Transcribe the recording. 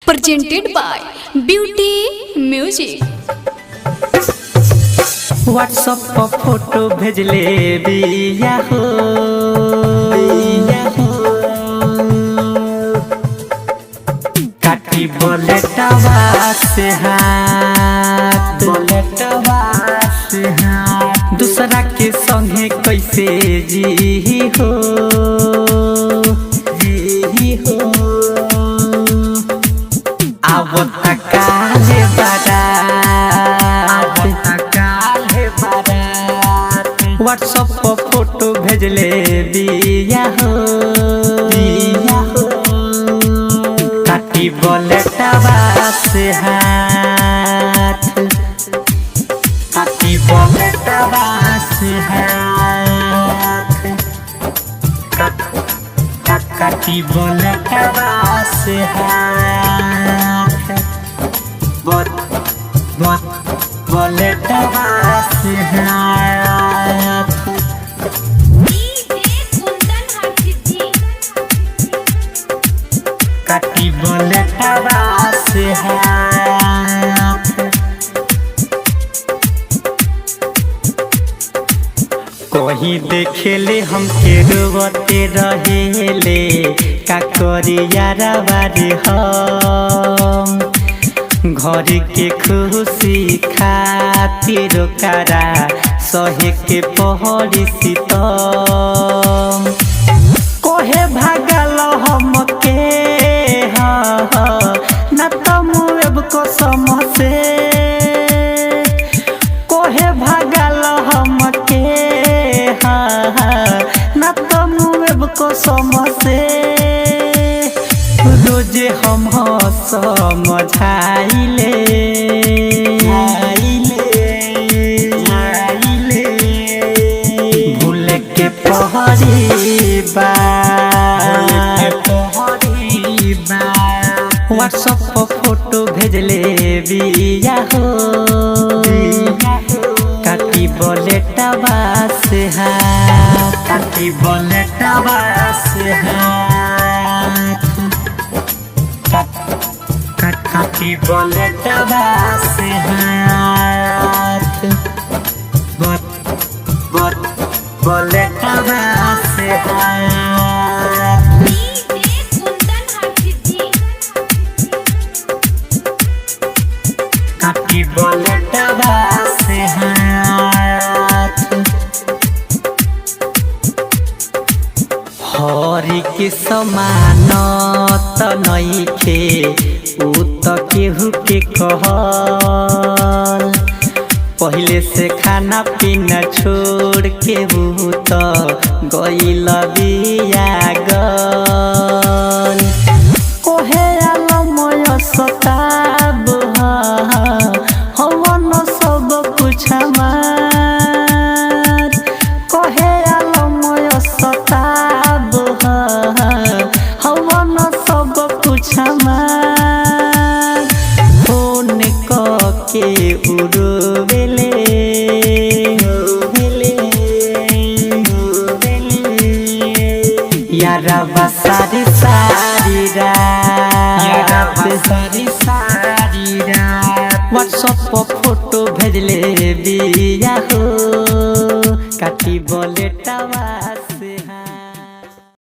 presented by Beauty Music। WhatsApp पर photo भेजले बिया हो काटी बोलेटवा से हाथ दूसरा के संगे कैसे जी हो आवता काले व्हाट्सएप पर फोटो भेजले बिया हो काटी बोलेटवा से हाथ काटी बोलेटवा से हाथ काटी बोलेटवा से हाथ बोलेटवा से हाथ काटी बोलेटवा से हाथ कहीं देखेले हमके रोवते रहेले का करी यारा बारे हम घर के खुशी खातिर करा सहे के पहरी सीतम कोहे भागल हमके न तमुएब को समसे कोहे भागल हमके न तमुएब को समसे रोजे हम समझाइले भूल के पहरी व्हाट्सएप पर फोटो भेजले बिया हो काटी बोलेटवा से हाथ काटी बोलेटवा से हाथ काटी बोलेटवा से हाथ बोलेटवा से हाथ काटी बोलेटवा से हाथ हरी के समान त नइखे उ त केहू के कहल पहले से खाना पीना छोड़ के उ त गइल बिया गल कोहे आलमय सताब हवन सब कुछ हमार कोहे आलमय सताब हवन सब कुछ हमार फोन के उड़वेले यारा बसारी सारी रात व्हाट्सएप पर फोटो भेजले बिया हो काटी